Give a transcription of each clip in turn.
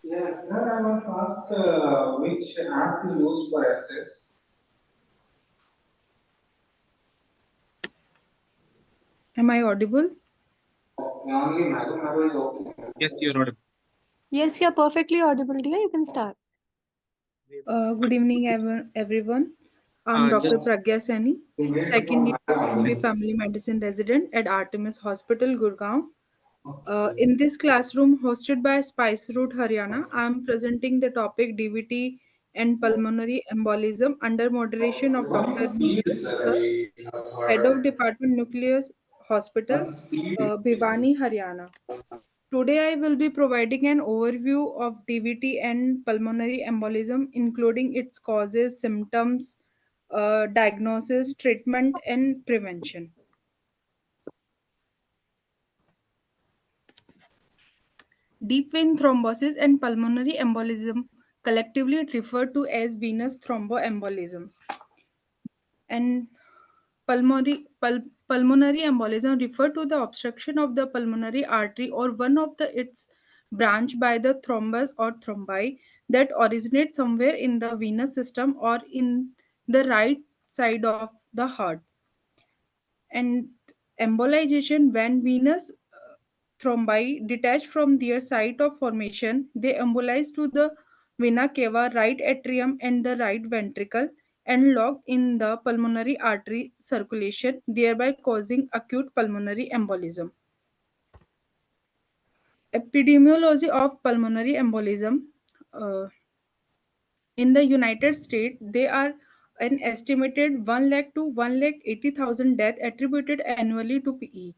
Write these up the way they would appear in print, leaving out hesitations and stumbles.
Yes, sir, I want to ask which app to use for SS. Am I audible? Only Mago is okay. Yes, you're audible. Yes, you're perfectly audible, dear. You can start. Good evening, everyone. I'm Dr. Just Pragya Saini, second year MB Family Medicine resident at Artemis Hospital, Gurgaon. In this classroom hosted by Spice Route, Haryana, I'm presenting the topic DVT and pulmonary embolism under moderation of One Dr. speed, Neeraj Sir, sir, Head of Department Nucleus Hospital, one speed. Bhiwani, Haryana. Today, I will be providing an overview of DVT and pulmonary embolism, including its causes, symptoms, diagnosis, treatment, and prevention. Deep vein thrombosis and pulmonary embolism, collectively referred to as venous thromboembolism, and pulmonary embolism refer to the obstruction of the pulmonary artery or one of its branch by the thrombus or thrombi that originate somewhere in the venous system or in the right side of the heart. And embolization, when venous thrombi detach from their site of formation, they embolize to the vena cava, right atrium, and the right ventricle and log in the pulmonary artery circulation, thereby causing acute pulmonary embolism. Epidemiology of pulmonary embolism. uh, in the United States, there are an estimated 1 lakh to 1 lakh 80,000 deaths attributed annually to PE.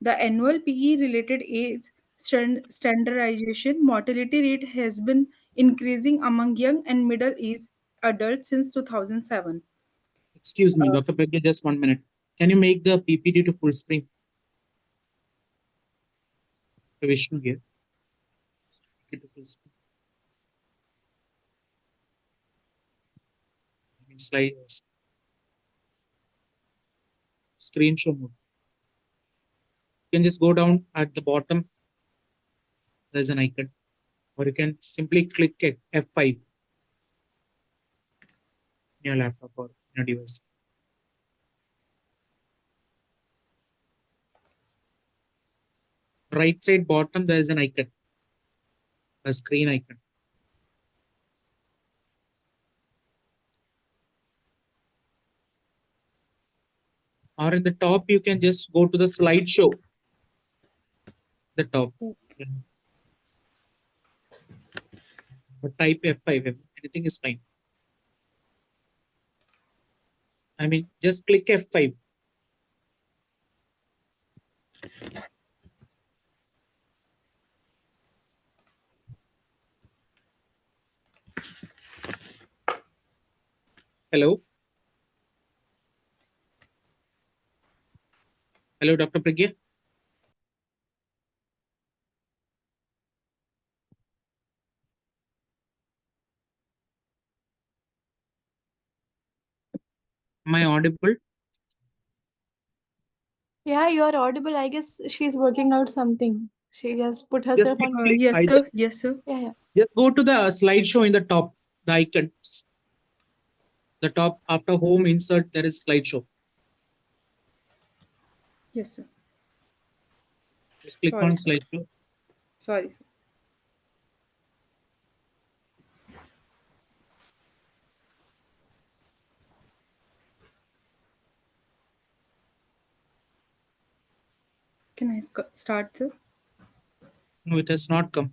The annual PE related age standardization mortality rate has been increasing among young and middle aged adults since 2007. excuse me, Uh, Dr. Pragya, just 1 minute. Can you make the PPT to full screen? Vishnu here. Make it to full screen. Slide screen show mode. You can just go down at the bottom. There's an icon, or you can simply click F5 in your laptop or in your device. Right side bottom, there is an icon, a screen icon. Or in the top, you can just go to the slideshow. The top. Yeah. Or type F5. Anything is fine. I mean, just click F5. Hello? Hello, Dr. Pragya? Am I audible? Yeah, you're audible. I guess she's working out something. She has put Just herself click, on. click. Yes, I sir. Yes, sir. Yeah, yeah. just go to the slideshow in the top, the icons. The top after home insert, there is slideshow. Yes, sir. Just click Sorry, on sir. slideshow. Sorry, sir. Can I start, sir? No, it has not come.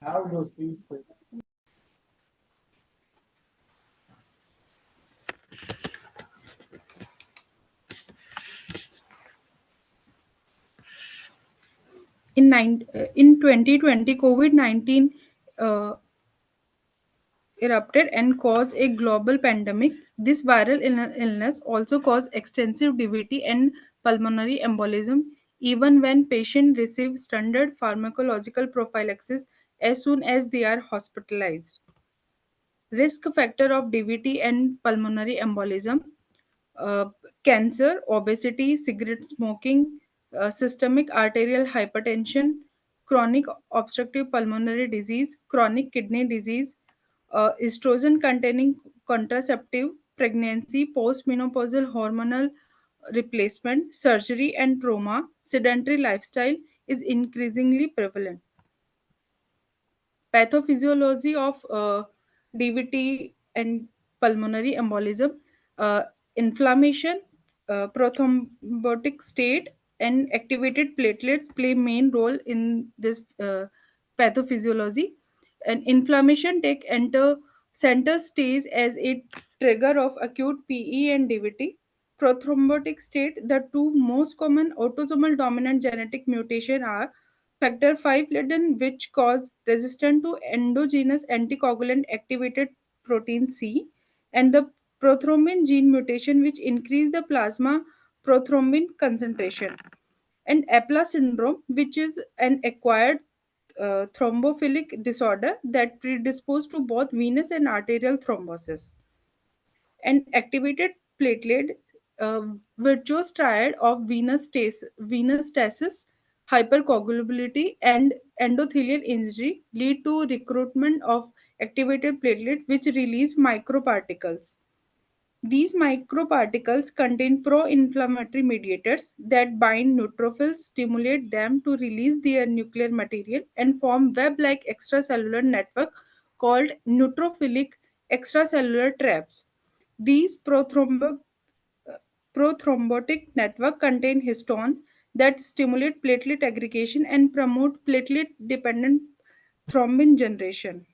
Have those seats. In 2020, COVID-19 uh, erupted and caused a global pandemic. This viral illness also caused extensive DVT and pulmonary embolism, even when patients receive standard pharmacological prophylaxis as soon as they are hospitalized. Risk factor of DVT and pulmonary embolism: uh, cancer, obesity, cigarette smoking, systemic arterial hypertension, chronic obstructive pulmonary disease, chronic kidney disease, estrogen containing contraceptive, pregnancy, postmenopausal hormonal replacement, surgery, and trauma. Sedentary lifestyle is increasingly prevalent. Pathophysiology of DVT and pulmonary embolism: uh, inflammation, prothrombotic state, and activated platelets play main role in this pathophysiology. And inflammation take enter center stage as a trigger of acute PE and DVT. Prothrombotic state: the two most common autosomal dominant genetic mutation are factor V laden, which cause resistance to endogenous anticoagulant activated protein C, and the prothrombin gene mutation, which increase the plasma prothrombin concentration. And APLA syndrome, which is an acquired thrombophilic disorder that predisposes to both venous and arterial thrombosis. And activated platelet, uh, virtuous triad of venous stasis, hypercoagulability, and endothelial injury lead to recruitment of activated platelet, which release microparticles. These microparticles contain pro-inflammatory mediators that bind neutrophils, stimulate them to release their nuclear material, and form web-like extracellular network called neutrophilic extracellular traps. These prothrombotic network contain histone that stimulate platelet aggregation and promote platelet-dependent thrombin generation.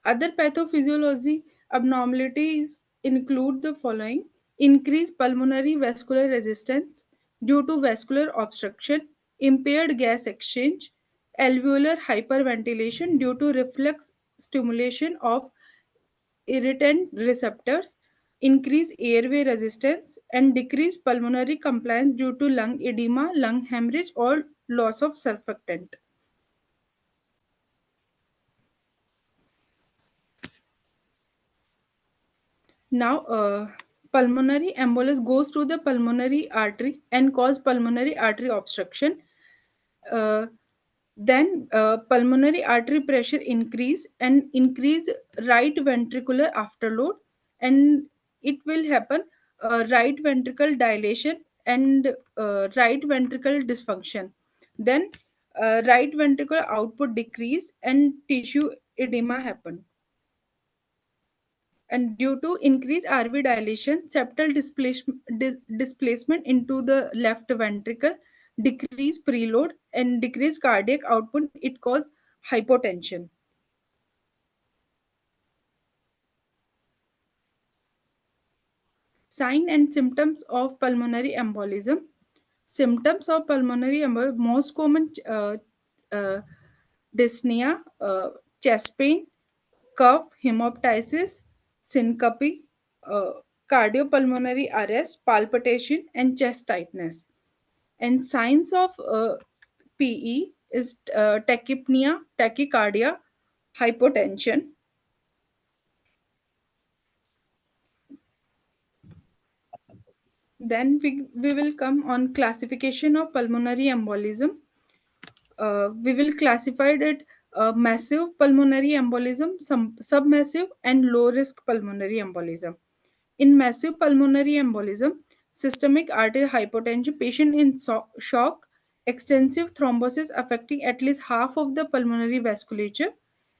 Other pathophysiology abnormalities include the following: increased pulmonary vascular resistance due to vascular obstruction, impaired gas exchange, alveolar hyperventilation due to reflex stimulation of irritant receptors, increased airway resistance, and decreased pulmonary compliance due to lung edema, lung hemorrhage, or loss of surfactant. Now, pulmonary embolus goes to the pulmonary artery and cause pulmonary artery obstruction. Uh, then pulmonary artery pressure increase and increase right ventricular afterload, and it will happen right ventricle dilation and right ventricle dysfunction. Then right ventricle output decrease and tissue edema happen. And due to increased RV dilation, septal displacement into the left ventricle, decrease preload, and decrease cardiac output, it cause hypotension. Sign and symptoms of pulmonary embolism. Symptoms of pulmonary embolism, most common uh, dyspnea, chest pain, cough, hemoptysis, syncope, uh, cardiopulmonary arrest, palpitation, and chest tightness. And signs of PE is tachypnea, tachycardia, hypotension. Then we will come on classification of pulmonary embolism. We will classify it massive pulmonary embolism, submassive, and low risk pulmonary embolism. In massive pulmonary embolism, systemic arterial hypotension, patient in shock, extensive thrombosis affecting at least half of the pulmonary vasculature,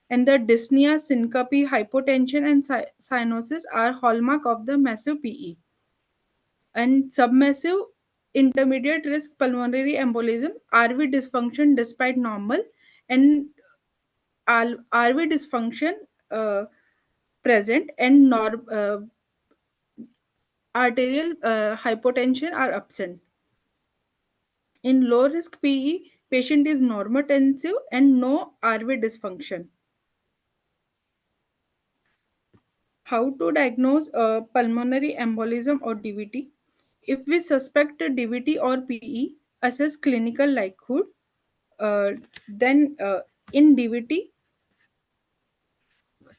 and the dyspnea, syncope, hypotension, and cyanosis are hallmark of the massive PE. And submassive intermediate risk pulmonary embolism, RV dysfunction despite normal, and RV dysfunction uh, present, and arterial hypotension are absent. In low risk PE, patient is normotensive and no RV dysfunction. How to diagnose pulmonary embolism or DVT? If we suspect a DVT or PE, assess clinical likelihood. Then in DVT,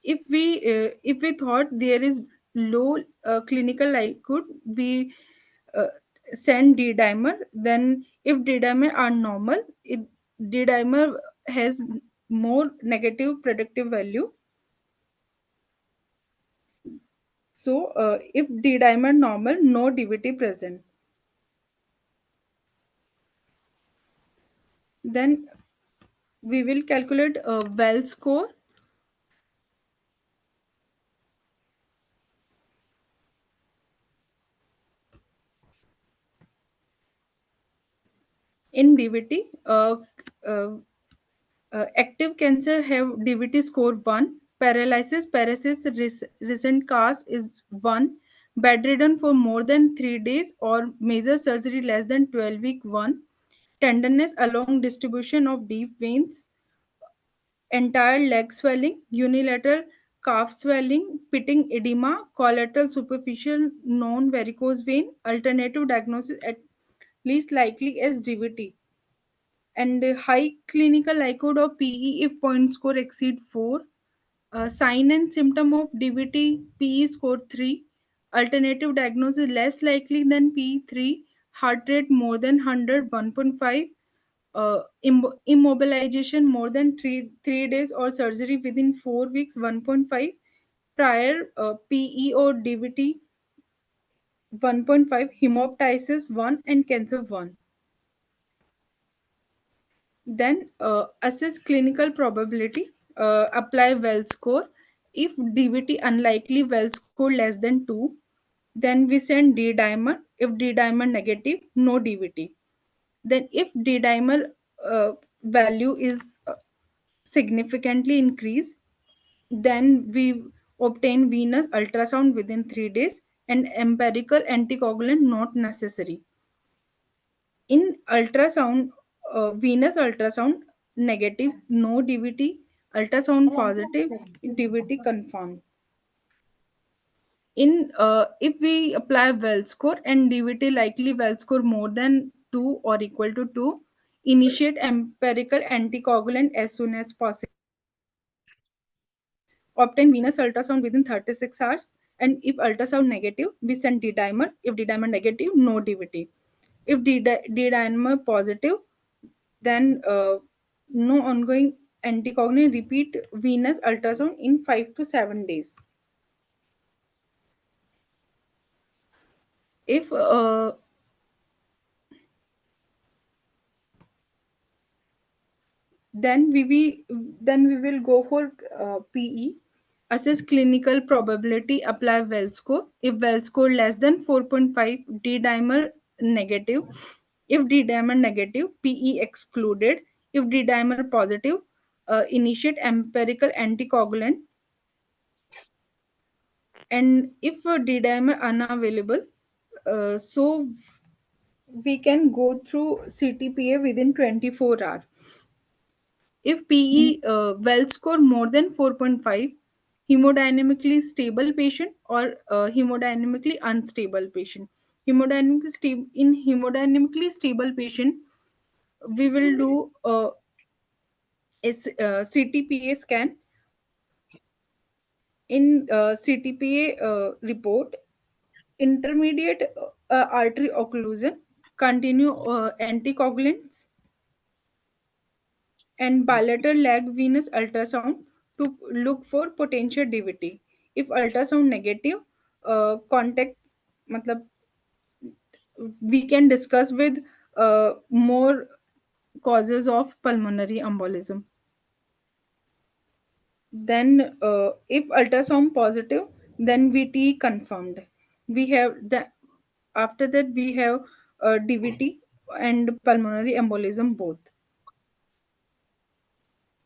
if we thought there is low clinical likelihood, we uh, send D dimer. Then if D dimer are normal, D dimer has more negative predictive value. So if D dimer normal, no DVT present. Then we will calculate a well score. In DVT, uh, active cancer have DVT score 1, paralysis recent cause is 1, bedridden for more than 3 days or major surgery less than 12-week 1, tenderness along distribution of deep veins, entire leg swelling, unilateral calf swelling, pitting edema, collateral superficial non varicose vein, alternative diagnosis at least likely as DVT, and high clinical likelihood of PE if point score exceed 4. Sign and symptom of DVT, PE score 3. Alternative diagnosis less likely than PE3. Heart rate more than 100, 1.5. Immobilization more than 3 days or surgery within 4 weeks, 1.5. Prior PE or DVT, 1.5. Hemoptysis 1 and cancer 1. Then assess clinical probability, apply well score. If DVT unlikely, well score less than 2, then we send D dimer. If D dimer negative, no DVT. Then if D dimer value is significantly increased, then we obtain venous ultrasound within 3 days, and empirical anticoagulant not necessary. In ultrasound, venous ultrasound negative, no DVT, ultrasound positive, DVT confirmed. In if we apply well score and DVT likely well score more than 2 or equal to 2, initiate empirical anticoagulant as soon as possible. Obtain venous ultrasound within 36 hours. And if ultrasound negative, we send D-dimer. If D-dimer negative, no DVT. If D-dimer positive, then no ongoing anticoagulant. Repeat venous ultrasound in 5 to 7 days. If then we will go for PE. Assess clinical probability. Apply well score. If well score less than 4.5, D-dimer negative. If D-dimer negative, PE excluded. If D-dimer positive, initiate empirical anticoagulant. And if D-dimer unavailable, so we can go through CTPA within 24 hours. If PE well score more than 4.5, hemodynamically stable patient or hemodynamically unstable patient. In hemodynamically stable patient, we will do CTPA scan. In CTPA report, intermediate artery occlusion, continue anticoagulants, and bilateral leg venous ultrasound to look for potential DVT. If ultrasound negative, contact, matlab, we can discuss with more causes of pulmonary embolism. Then, if ultrasound positive, then VT confirmed. We have the After that we have DVT and pulmonary embolism both.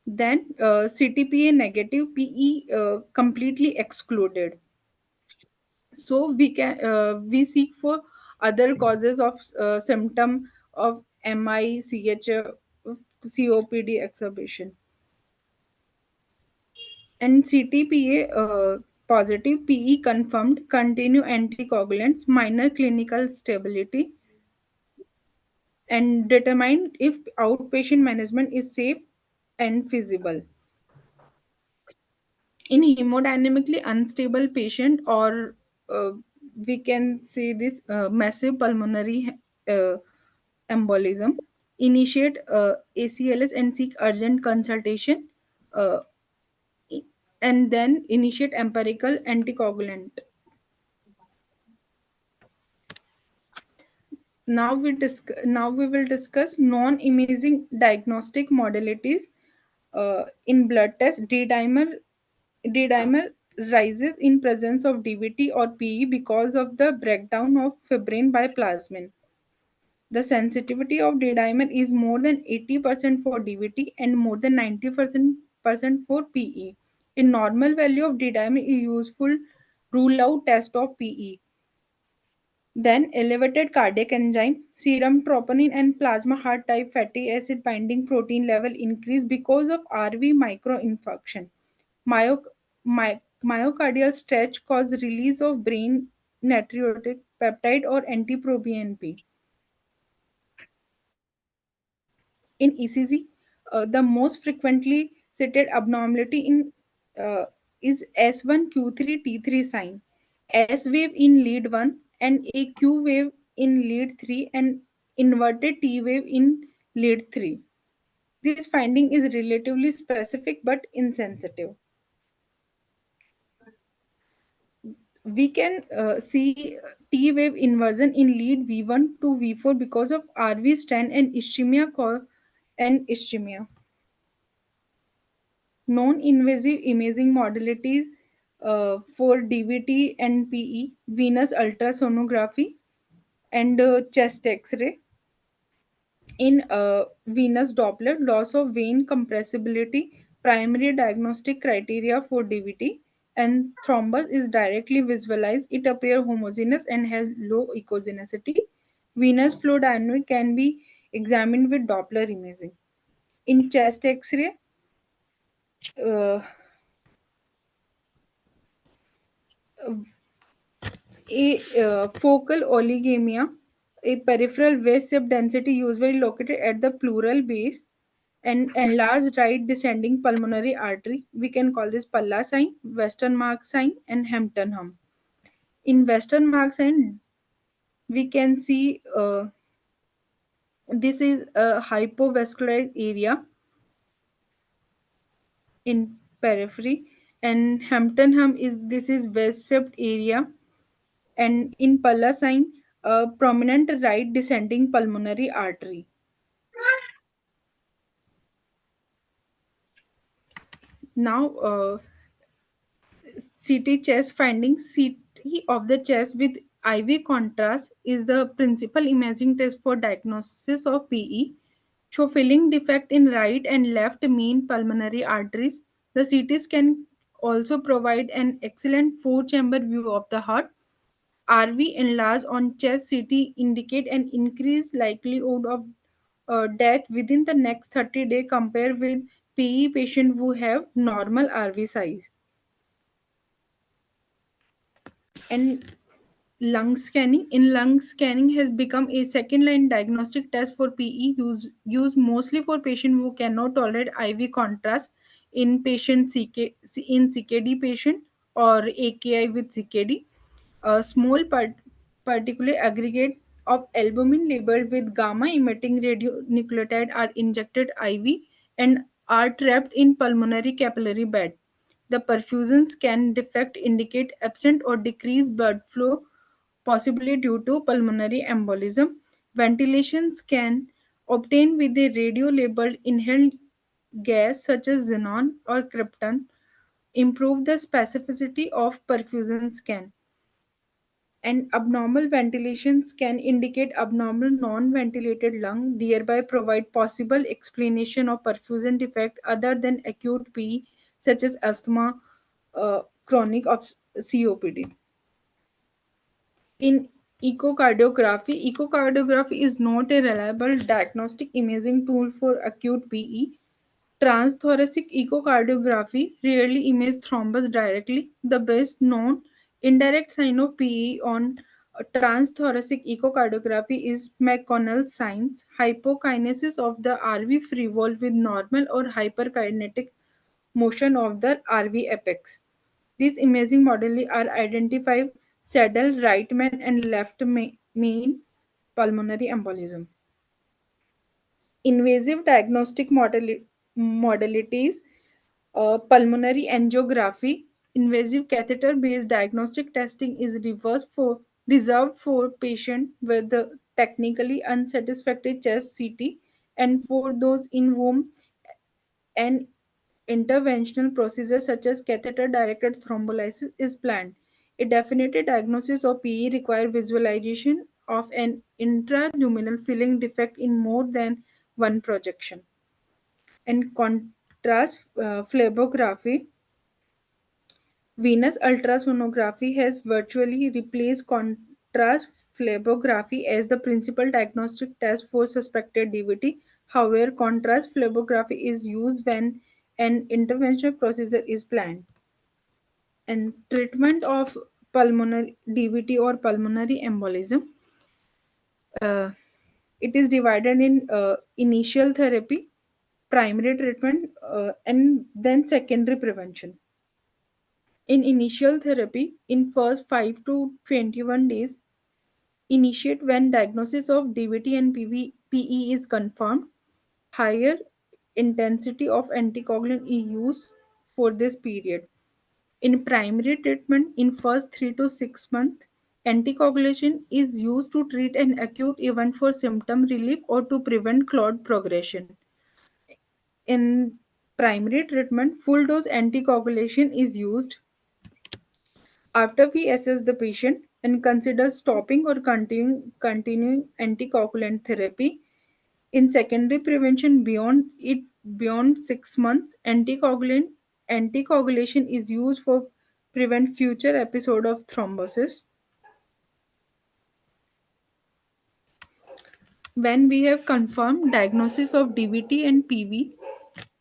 Then CTPA negative, PE completely excluded. So we seek for other causes of symptom of MI, COPD exacerbation. And CTPA positive, PE confirmed, continue anticoagulants, minor clinical stability, and determine if outpatient management is safe and feasible. In hemodynamically unstable patient, or uh, we can say this massive pulmonary uh, embolism, initiate ACLS and seek urgent consultation, uh, and then initiate empirical anticoagulant. Now we will discuss non-imaging diagnostic modalities. In blood test, D-dimer rises in presence of DVT or PE because of the breakdown of fibrin by plasmin. The sensitivity of D-dimer is more than 80% for DVT and more than 90% for PE. A normal value of D-dimer is useful rule out test of PE. Then elevated cardiac enzyme, serum troponin and plasma heart type fatty acid binding protein level increase because of RV microinfarction. Myo- Myocardial stretch cause release of brain natriuretic peptide or anti-proBNP. In ECG, the most frequently cited abnormality is S1Q3T3 sign, S wave in lead 1, and a Q wave in lead 3, and inverted T wave in lead 3. This finding is relatively specific but insensitive. We can see T wave inversion in lead V1 to V4 because of RV strand and ischemia. Non-invasive imaging modalities for DVT and PE, venous ultrasonography, and chest X-ray. In venous Doppler, loss of vein compressibility, primary diagnostic criteria for DVT, and thrombus is directly visualized. It appears homogeneous and has low echogenicity. Venous flow dynamic can be examined with Doppler imaging. In chest X-ray, uh, a focal oligemia, a peripheral waist shape density usually located at the pleural base, and enlarged right descending pulmonary artery. We can call this Palla sign, Western mark sign, and Hampton hump. In Western mark sign, we can see this is a hypovascular area in periphery, and Hampton is this is west area, and in Palla sign, a prominent right descending pulmonary artery. Now, CT chest findings. CT of the chest with IV contrast is the principal imaging test for diagnosis of PE. Show filling defect in right and left mean pulmonary arteries. The CT scan also provide an excellent four-chamber view of the heart. RV enlarged on chest CT indicate an increased likelihood of death within the next 30 days compared with PE patient who have normal RV size. And lung scanning. In lung scanning has become a second line diagnostic test for PE used mostly for patients who cannot tolerate IV contrast in in CKD patient or AKI with CKD. A small particular aggregate of albumin labeled with gamma emitting radionuclide are injected IV and are trapped in pulmonary capillary bed. The perfusion scan defect indicate absent or decreased blood flow, possibly due to pulmonary embolism. Ventilation scan obtained with a radio-labeled inhaled gas such as xenon or krypton improve the specificity of perfusion scan. And abnormal ventilations can indicate abnormal non-ventilated lung, thereby provide possible explanation of perfusion defect other than acute PE, such as asthma, chronic COPD. In echocardiography is not a reliable diagnostic imaging tool for acute PE. Transthoracic echocardiography rarely images thrombus directly. The best known indirect sign of PE on transthoracic echocardiography is McConnell signs, hypokinesis of the RV free wall with normal or hyperkinetic motion of the RV apex. These imaging modally are identified saddle, right main, and left main pulmonary embolism. Invasive diagnostic modalities, pulmonary angiography. Invasive catheter based diagnostic testing is reserved for patients with the technically unsatisfactory chest CT and for those in whom an interventional procedure such as catheter directed thrombolysis is planned. A definitive diagnosis of PE requires visualization of an intraluminal filling defect in more than one projection. In contrast, phlebography, venous ultrasonography has virtually replaced contrast phlebography as the principal diagnostic test for suspected DVT. However, contrast phlebography is used when an interventional procedure is planned. And treatment of pulmonary DVT or pulmonary embolism, uh, it is divided in initial therapy, primary treatment, and then secondary prevention. In initial therapy, in first 5 to 21 days, initiate when diagnosis of DVT and PE is confirmed. Higher intensity of anticoagulant is used for this period. In primary treatment, in first 3 to 6 months, anticoagulation is used to treat an acute event for symptom relief or to prevent clot progression. In primary treatment, full dose anticoagulation is used after we assess the patient and consider stopping or continuing anticoagulant therapy. In secondary prevention beyond 6 months, anticoagulation is used for prevent future episode of thrombosis. When we have confirmed diagnosis of DVT and PV,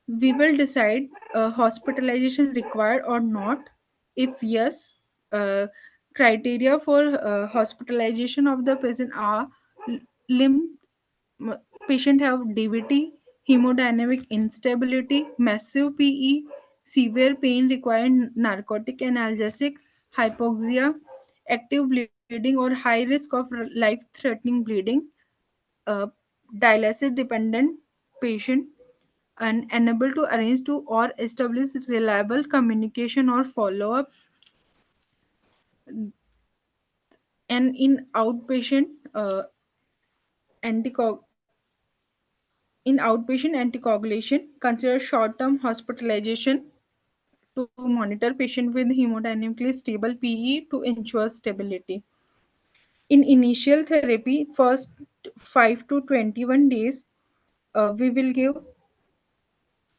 we will decide hospitalization required or not. If yes, uh, criteria for hospitalization of the patient are limb patient have DVT, hemodynamic instability, massive PE, severe pain requiring narcotic analgesic, hypoxia, active bleeding or high risk of life threatening bleeding, uh, dialysis dependent patient, and unable to arrange to or establish reliable communication or follow up, and in outpatient anticoag in outpatient anticoagulation, consider short-term hospitalization to monitor patient with hemodynamically stable PE to ensure stability. In initial therapy, first 5 to 21 days, we will give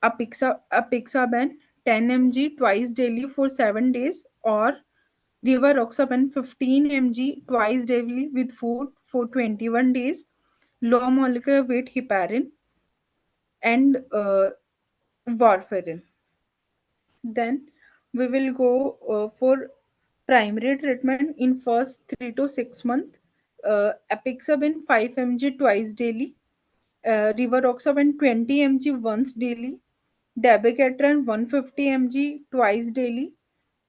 apixaban 10 mg twice daily for 7 days, or rivaroxaban 15 mg twice daily with food for 21 days, low molecular weight heparin, and warfarin. Then we will go for primary treatment in first 3 to 6 months. Apixaban 5 mg twice daily, rivaroxaban 20 mg once daily, dabigatran 150 mg twice daily,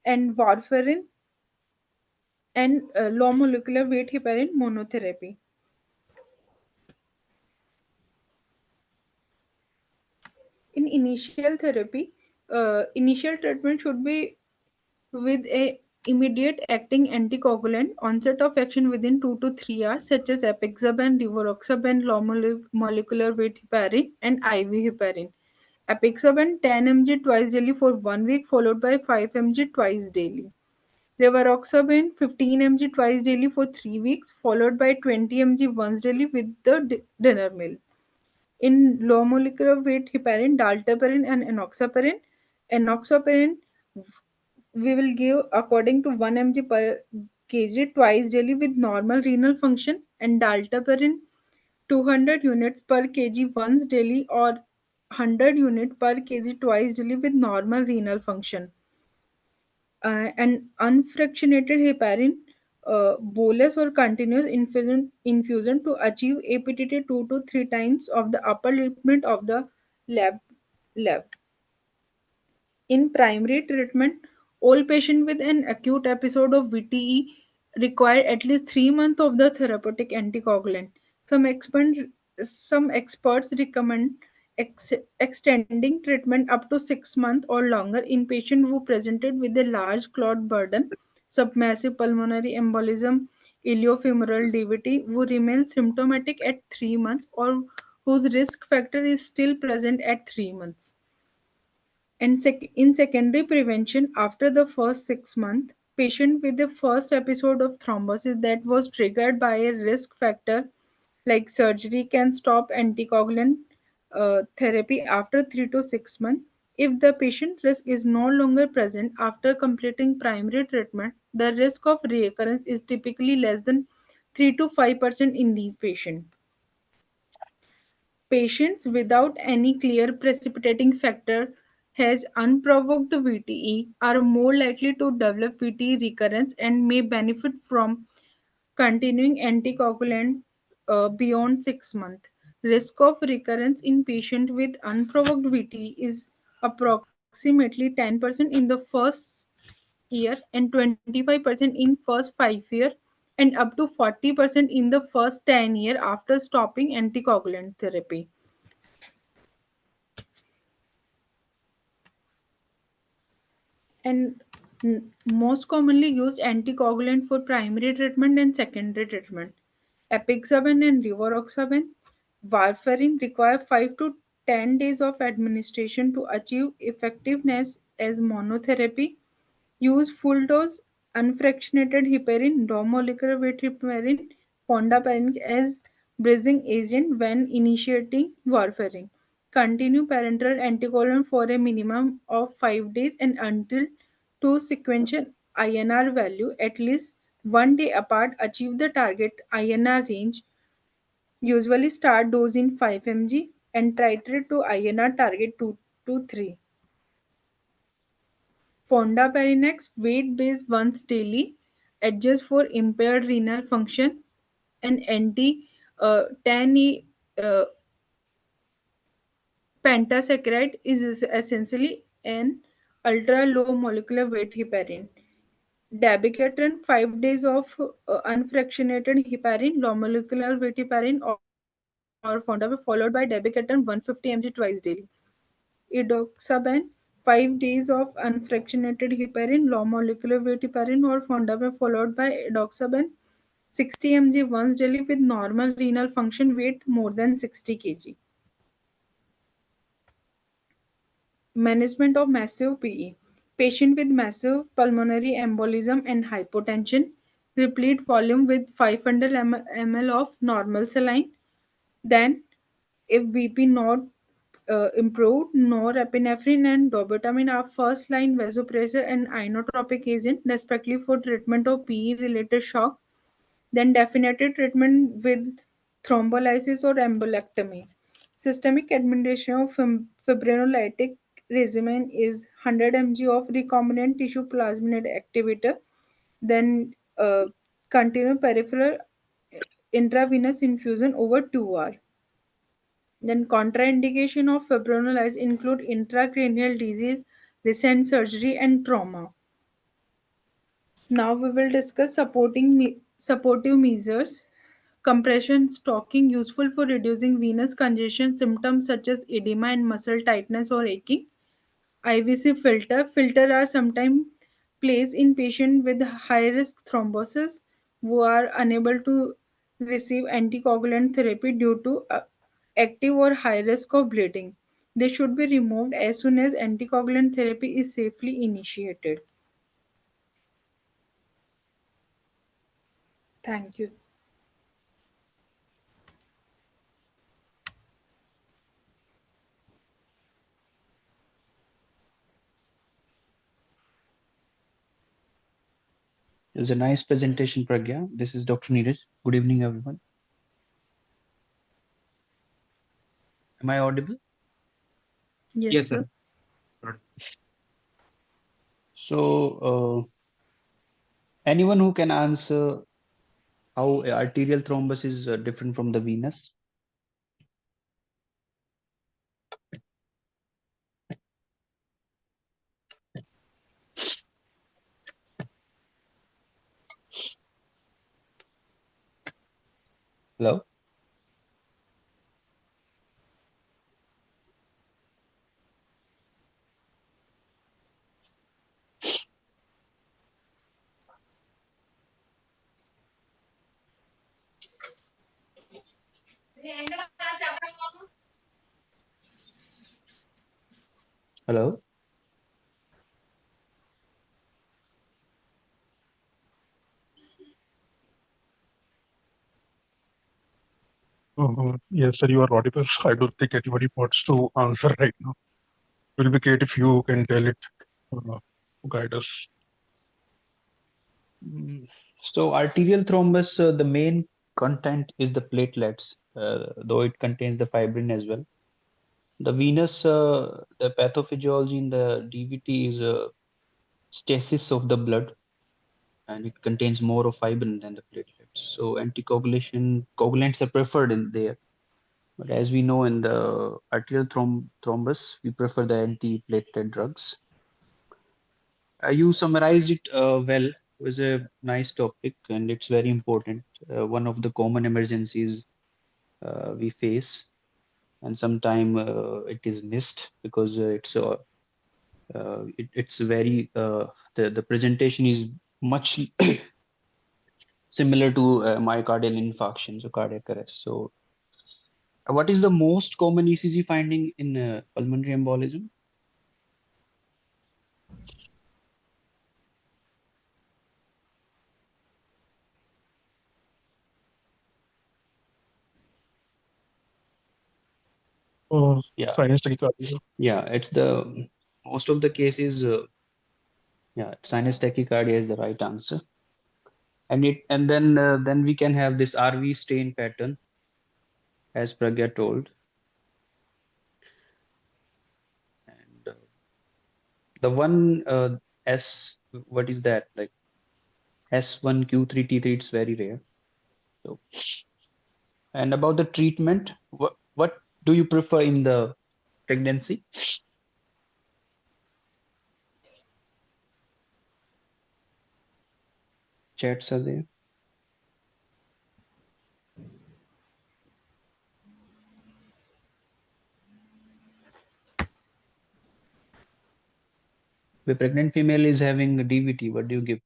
and warfarin and low molecular weight heparin monotherapy. In initial therapy, initial treatment should be with a immediate acting anticoagulant, onset of action within 2 to 3 hours, such as apixaban, rivaroxaban, low molecular weight heparin, and IV heparin. Apixaban 10 mg twice daily for 1 week, followed by 5 mg twice daily. Rivaroxaban 15 mg twice daily for 3 weeks, followed by 20 mg once daily with the dinner meal. In low molecular weight heparin, dalteparin, and enoxaparin we will give according to 1 mg per kg twice daily with normal renal function, and dalteparin 200 units per kg once daily, or 100 unit per kg twice daily with normal renal function. And unfractionated heparin, bolus or continuous infusion to achieve APTT 2 to 3 times of the upper limit of the lab. In primary treatment, all patients with an acute episode of VTE require at least 3 months of the therapeutic anticoagulant. Some, some experts recommend extending treatment up to 6 months or longer in patients who presented with a large clot burden, submassive pulmonary embolism, iliofemoral DVT, who remain symptomatic at 3 months or whose risk factor is still present at 3 months. And in secondary prevention, after the first 6 months, patient with the first episode of thrombosis that was triggered by a risk factor like surgery can stop anticoagulant therapy after 3 to 6 months. If the patient risk is no longer present after completing primary treatment, the risk of reoccurrence is typically less than 3 to 5% in these patients. Patients without any clear precipitating factor has unprovoked VTE are more likely to develop VTE recurrence and may benefit from continuing anticoagulant beyond 6 months. Risk of recurrence in patient with unprovoked VTE is approximately 10% in the first year and 25% in first 5 year and up to 40% in the first 10 year after stopping anticoagulant therapy. And most commonly used anticoagulant for primary treatment and secondary treatment. Apixaban and rivaroxaban, warfarin require 5 to 10 days of administration to achieve effectiveness as monotherapy. Use full dose unfractionated heparin, raw molecular weight heparin, fondaparin as bridging agent when initiating warfarin. Continue parenteral anticoagulant for a minimum of 5 days and until two sequential INR value at least 1 day apart achieve the target INR range. Usually start dose in 5 mg and titrate to INR target 2 to 3. Fondaparinux weight based once daily, adjust for impaired renal function, and anti tan uh, pentasaccharide is essentially an ultra low molecular weight heparin. dabigatran 5 days of unfractionated heparin, low molecular weight heparin or fondant followed by dabigatran 150 mg twice daily. Edoxaban 5 days of unfractionated heparin, low molecular weight heparin or fondant followed by edoxaban 60 mg once daily with normal renal function, weight more than 60 kg. Management of massive PE. Patient with massive pulmonary embolism and hypotension, replete volume with 500 ml of normal saline. Then, if BP not improved, norepinephrine and dobutamine are first line vasopressor and inotropic agent, respectively for treatment of PE related shock. Then, definitive treatment with thrombolysis or embolectomy. Systemic administration of fibrinolytic regimen is 100 mg of recombinant tissue plasmid activator. Then, continue peripheral intravenous infusion over 2 hours. Then contraindication of fibrinolysis include intracranial disease, recent surgery, and trauma. Now we will discuss supportive measures. Compression stocking useful for reducing venous congestion symptoms such as edema and muscle tightness or aching. IVC filter are sometimes placed in patients with high risk thrombosis who are unable to receive anticoagulant therapy due to active or high risk of bleeding. They should be removed as soon as anticoagulant therapy is safely initiated. Thank you. It's a nice presentation, Pragya. This is Dr. Neeraj. Good evening, everyone. Am I audible? Yes, Yes, sir. sir. So, anyone who can answer how arterial thrombus is different from the venous? Hello? Hello? Yes, sir, you are audible. I don't think anybody wants to answer right now. It will be great if you can tell it, guide us. So, arterial thrombus, the main content is the platelets, though it contains the fibrin as well. The venous, the pathophysiology in the DVT is stasis of the blood, and it contains more of fibrin than the platelets. So coagulants are preferred in there. But as we know in the arterial thrombus, we prefer the antiplatelet drugs. You summarized it well. It was a nice topic and it's very important. One of the common emergencies we face, and sometimes it is missed because it's very the presentation is much similar to myocardial infarction, so cardiac arrest. So, what is the most common ECG finding in pulmonary embolism? Yeah, Sinus tachycardia. yeah, it's the most of the cases. Yeah, sinus tachycardia is the right answer, and then we can have this RV stain pattern, as Pragya told, and the one S, what is that like S1Q3T3? It's very rare. So, and about the treatment, what do you prefer in the pregnancy? chats are there? The pregnant female is having a DVT. What do you give?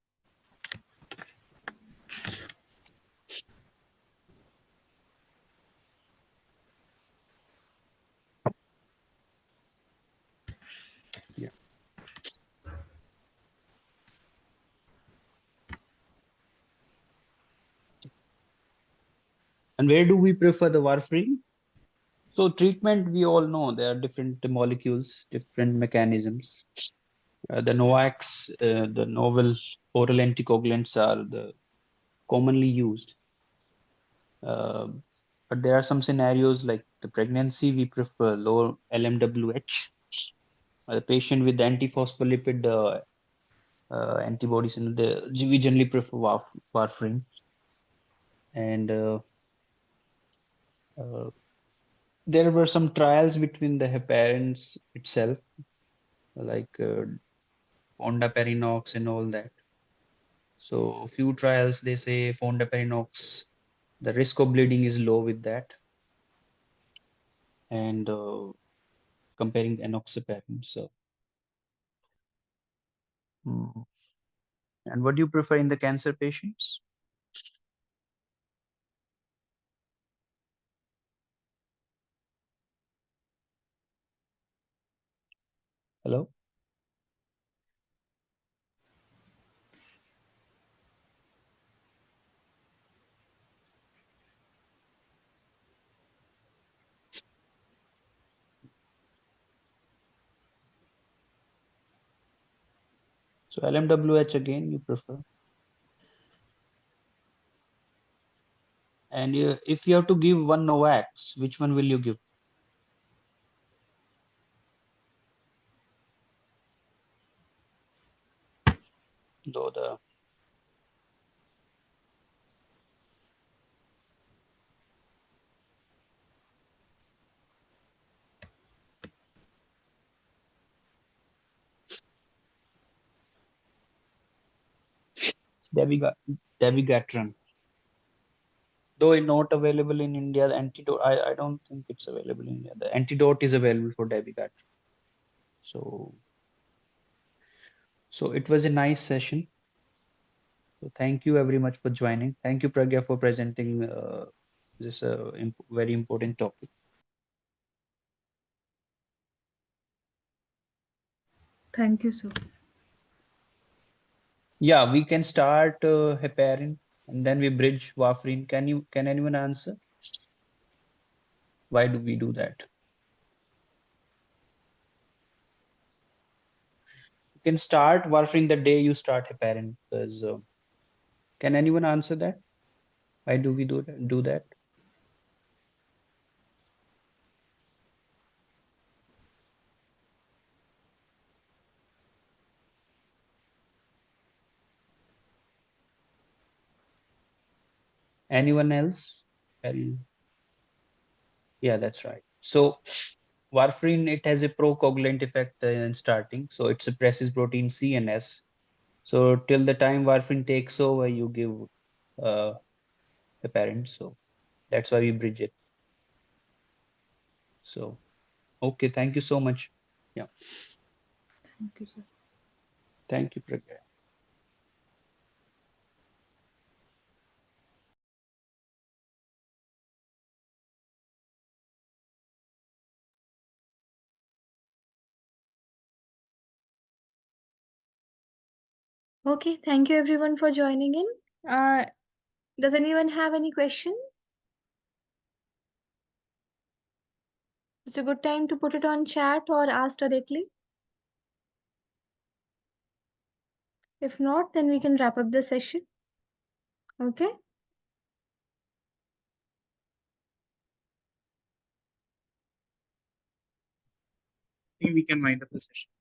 Yeah. And where do we prefer the warfarin? So treatment, we all know there are different molecules, different mechanisms. The NOACs, the novel oral anticoagulants are the commonly used. But there are some scenarios like the pregnancy, we prefer low LMWH. The patient with antiphospholipid antibodies, and we generally prefer warfarin. And there were some trials between the heparins itself, like fondaparinux and all that. So a few trials, they say fondaparinux, the risk of bleeding is low with that. And comparing enoxaparin. So, and what do you prefer in the cancer patients? Hello? So LMWH again, you prefer. And if you have to give one NOACs, which one will you give? Though the Dabiga- dabigatran, though it's not available in India, the antidote, I don't think it's available in India. The antidote is available for dabigatran. So it was a nice session. So thank you very much for joining. Thank you, Pragya, for presenting this very important topic. Thank you, sir. Yeah, we can start heparin and then we bridge warfarin. Can anyone answer? Why do we do that? You can start warfarin the day you start heparin, because can anyone answer that? Why do we do that? Anyone else? Yeah, that's right. So warfarin, it has a procoagulant effect in starting. So it suppresses protein C and S. So till the time warfarin takes over, you give heparin. So that's why we bridge it. So, okay, thank you so much. Yeah, Thank you, sir. thank you, Pragya. Okay, thank you everyone for joining in. Does anyone have any question? It's a good time to put it on chat or ask directly. If not, then we can wrap up the session. Okay. I think we can wind up the session.